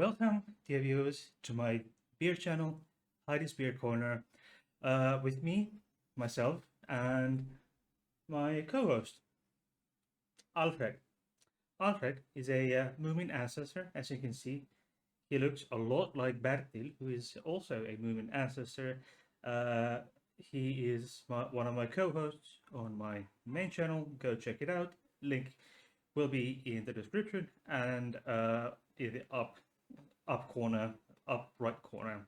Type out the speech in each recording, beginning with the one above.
Welcome, dear viewers, to my beer channel, Heidi's Beer Corner, with me, myself, and my co-host, Alfred. Alfred is a Moomin ancestor, as you can see. He looks a lot like Bertil, who is also a Moomin ancestor. Uh, he is one of my co-hosts on my main channel. Go check it out. Link will be in the description and in the up corner, up right corner,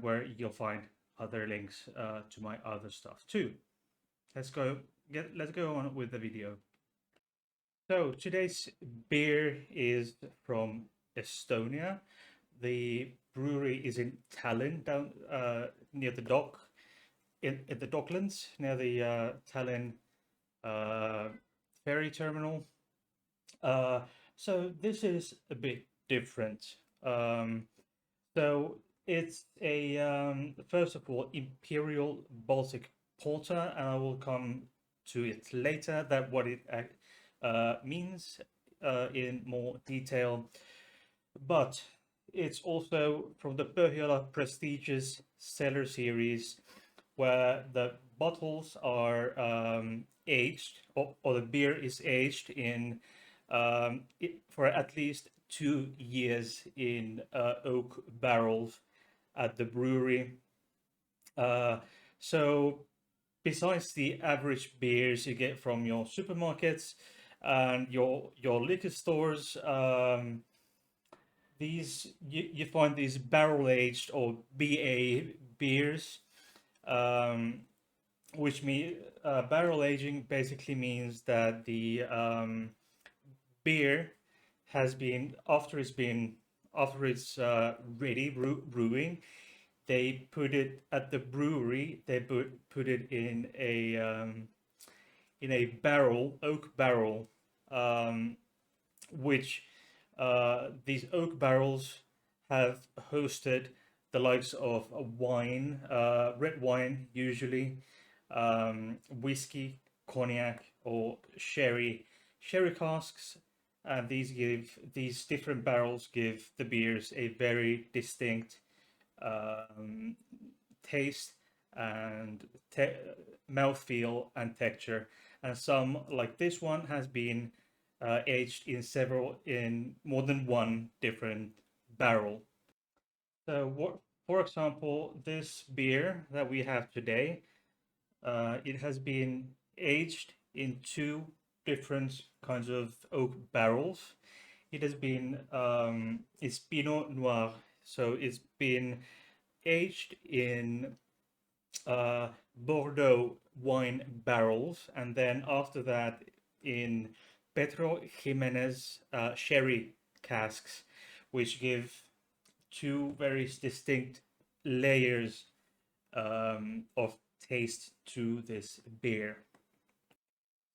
where you'll find other links to my other stuff too. Let's go on with the video. So today's beer is from Estonia. The brewery is in Tallinn, down near the dock, in the Docklands, near the Tallinn ferry terminal. So this is a bit different. So it's a first of all Imperial Baltic Porter, and I will come to it later. That what it means in more detail. But it's also from the Põhjala prestigious Cellar series, where the bottles are aged, or the beer is aged in for at least 2 years in oak barrels at the brewery. So besides the average beers you get from your supermarkets and your liquor stores, you find these barrel aged or BA beers, which mean barrel aging basically means that the beer has been after it's ready brewing, they put it at the brewery. They put it in a barrel, oak barrel, which these oak barrels have hosted the likes of wine, red wine usually, whiskey, cognac, or sherry casks, and these different barrels give the beers a very distinct taste and mouthfeel and texture. And some, like this one, has been aged in more than one different barrel. So, for example, this beer that we have today, it has been aged in two different kinds of oak barrels. It's Pinot Noir, so it's been aged in Bordeaux wine barrels, and then after that in Pedro Ximenez sherry casks, which give two very distinct layers of taste to this beer.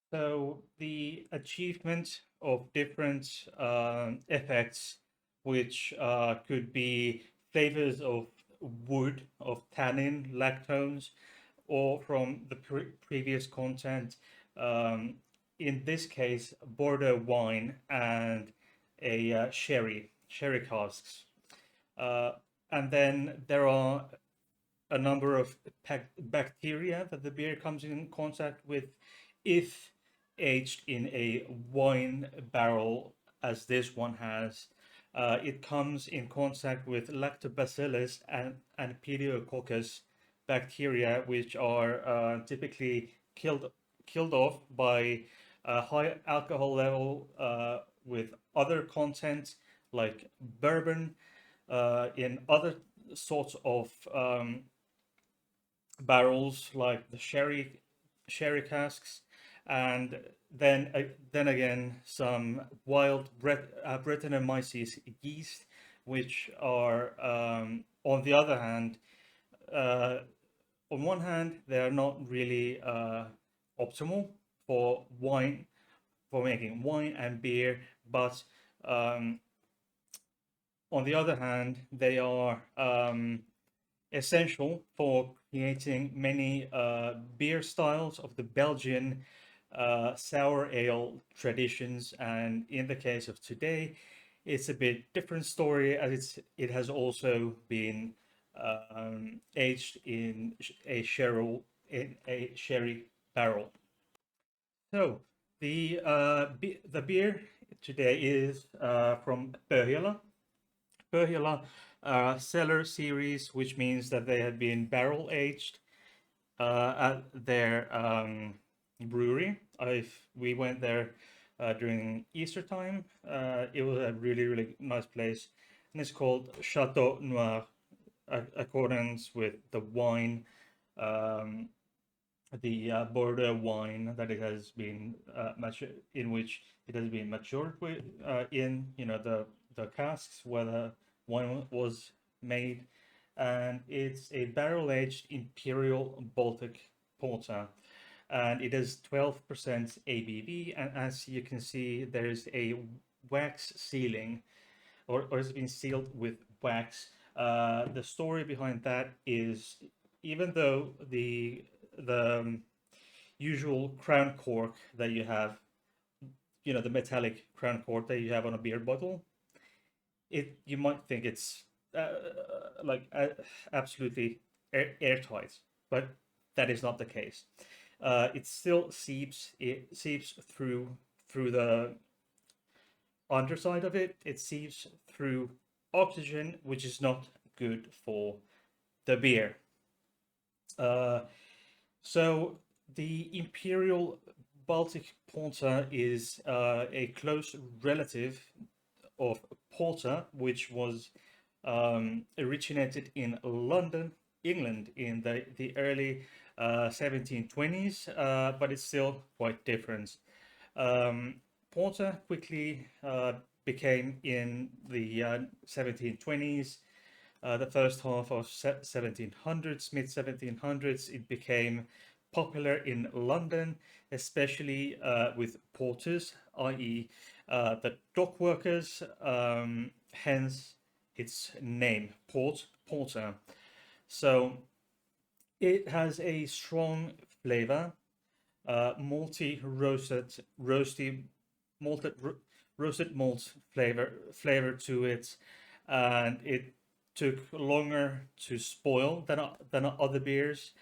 So the achievement of different effects, which could be flavors of wood, of tannin, lactones, or from the previous content. In this case, Bordeaux wine and a sherry casks. And then there are a number of bacteria that the beer comes in contact with if aged in a wine barrel, as this one has. It comes in contact with lactobacillus and pediococcus bacteria, which are typically killed off by a high alcohol level with other content like bourbon, in other sorts of barrels like the sherry casks, and then again some wild Brettanomyces yeast, which are on the other hand, on one hand they are not really optimal for making wine and beer, but on the other hand they are essential for creating many beer styles of the Belgian sour ale traditions, and in the case of today, it's a bit different story, as it has also been aged in a sherry barrel. So the beer today is from Pohjala. Pohjala cellar series, which means that they have been barrel aged at their brewery. We went there during Easter time. It was a really nice place, and it's called Chateau Noir, accordance with the wine, um, the Bordeaux wine that it has been in which it has been matured with in the casks where the wine was made, and it's a barrel aged imperial Baltic porter, and it is 12% ABV. And as you can see, there is a wax sealing, or it's been sealed with wax. The story behind that is, even though the usual crown cork that you have, the metallic crown cork that you have on a beer bottle, you might think it's like absolutely airtight, but that is not the case. It seeps through the underside of it. It seeps through oxygen, which is not good for the beer. So the Imperial Baltic Porter is a close relative of Porter, which was originated in London, England, in the early 1720s, but it's still quite different. Porter quickly became, in the 1720s, the first half of 1700s, mid 1700s, it became popular in London, especially with porters, i.e., the dock workers. Hence its name, porter. So it has a strong flavor, malty roasted malt flavor to it, and it took longer to spoil than other beers,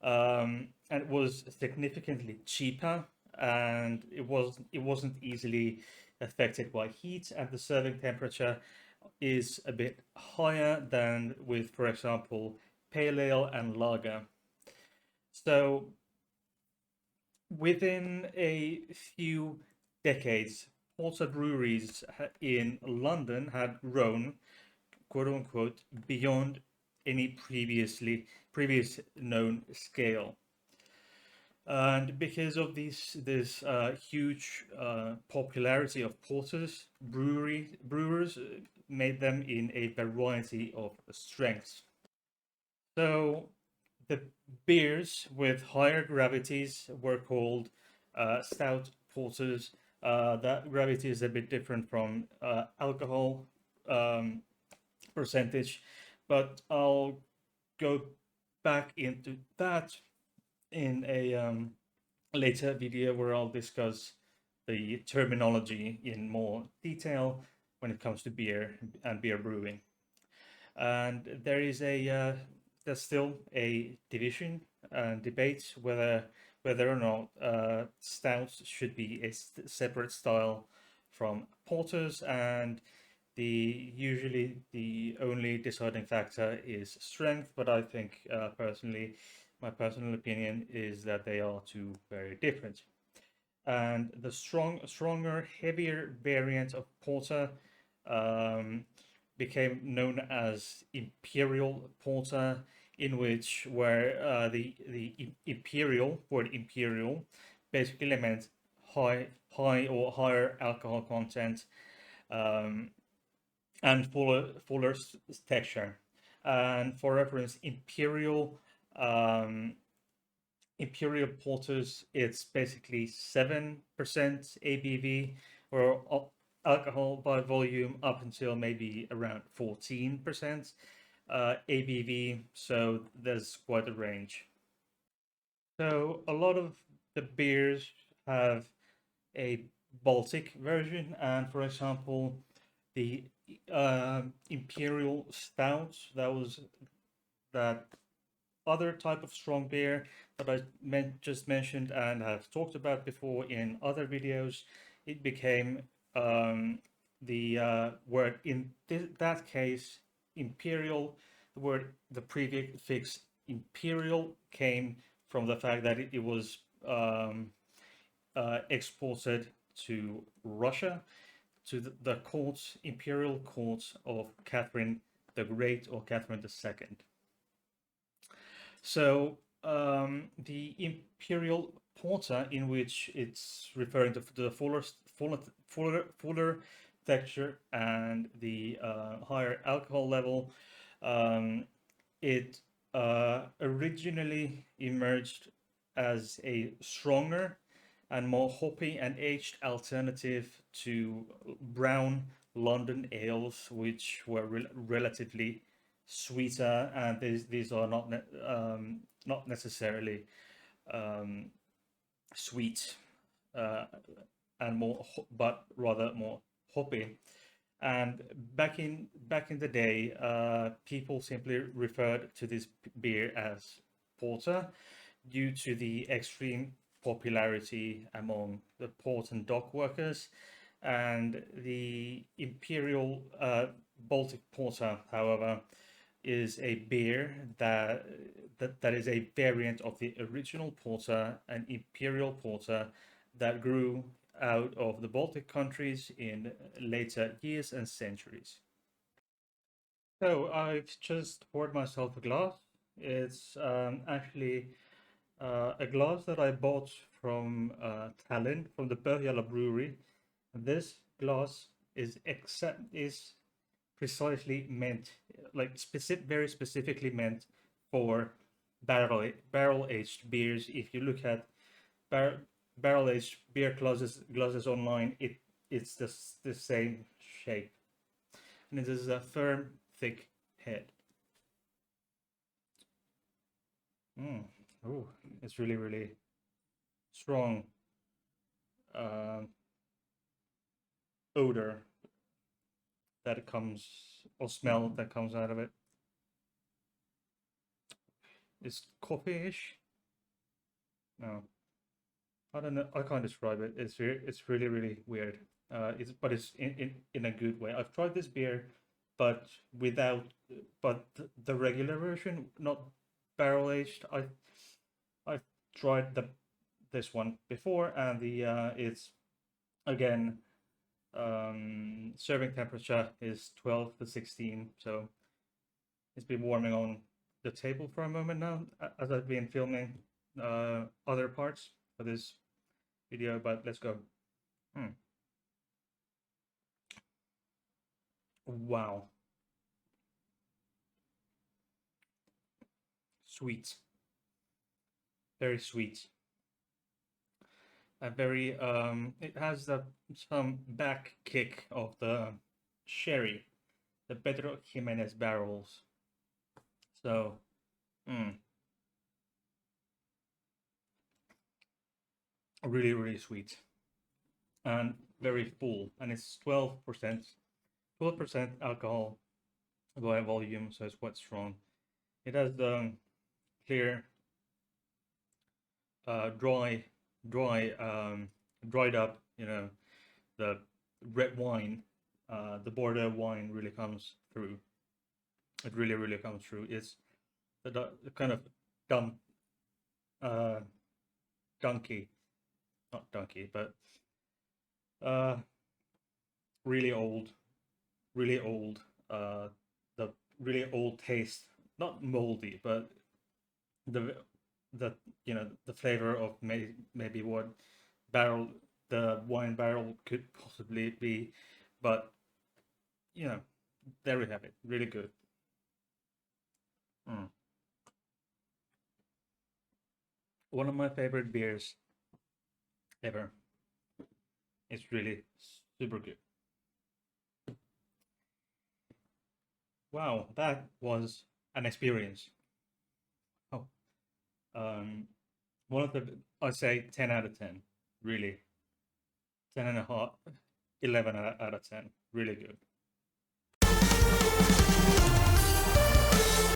and it was significantly cheaper, and it wasn't easily affected by heat, and the serving temperature is a bit higher than with, for example, pale ale and lager. So within a few decades, porter breweries in London had grown, quote unquote, beyond any previous known scale. And because of this huge popularity of porters, brewers made them in a variety of strengths. So the beers with higher gravities were called stout porters. That gravity is a bit different from alcohol percentage, but I'll go back into that in a later video where I'll discuss the terminology in more detail when it comes to beer and beer brewing. And there's still a division and debate whether or not stouts should be a separate style from porters, and usually the only deciding factor is strength. But I think personally, my personal opinion is that they are two very different. And the stronger, heavier variant of porter became known as imperial porter, in which where the imperial word imperial basically meant high or higher alcohol content, and fuller texture. And for reference, imperial porters, it's basically 7% ABV, or alcohol by volume, up until maybe around 14% ABV. So there's quite a range. So a lot of the beers have a Baltic version, and for example, the imperial stout, that other type of strong beer that I just mentioned and have talked about before in other videos. It became the word in that case imperial. The prefix imperial came from the fact that it was exported to Russia, to the courts, imperial courts of Catherine the Great or Catherine II. So the imperial porter, in which it's referring to the fuller texture and the higher alcohol level, it originally emerged as a stronger and more hoppy and aged alternative to brown London ales, which were relatively sweeter, and these are not necessarily sweet uh, and more, but rather more hoppy. And back in the day, people simply referred to this beer as porter due to the extreme popularity among the port and dock workers. And the imperial Baltic porter, however, is a beer that is a variant of the original porter, an imperial porter that grew out of the Baltic countries in later years and centuries. So I've just poured myself a glass. It's actually a glass that I bought from Tallinn, from the Põhjala brewery. This glass is precisely meant, like very specifically meant for barrel aged beers. If you look at barrel aged beer glasses online, it's the same shape, and it is a firm, thick head. Oh, it's really strong uh, odor that comes, or smell that comes out of it. It's coffee-ish. No, I don't know. I can't describe it. It's really weird. It's in a good way. I've tried this beer, but the regular version, not barrel aged. I've tried this one before, and it's again serving temperature is 12 to 16, so it's been warming on the table for a moment now as I've been filming other parts for this video, but let's go. Wow. Sweet. Very sweet. A very it has some back kick of the sherry, the Pedro Ximenez barrels. So really sweet and very full, and it's 12% alcohol by volume, so it's quite strong. It has the clear dried up, the red wine, the Bordeaux wine really comes through. It really comes through. It's the kind of dumb donkey, not donkey, but really old, the really old taste, not moldy, but the the flavor of maybe what the wine barrel could possibly be, but there we have it. Really good. One of my favorite beers ever. It's really super good. Wow, that was an experience. Oh, one of the, I say 10 out of 10, really. 10 and a half, 11 out of 10, really good.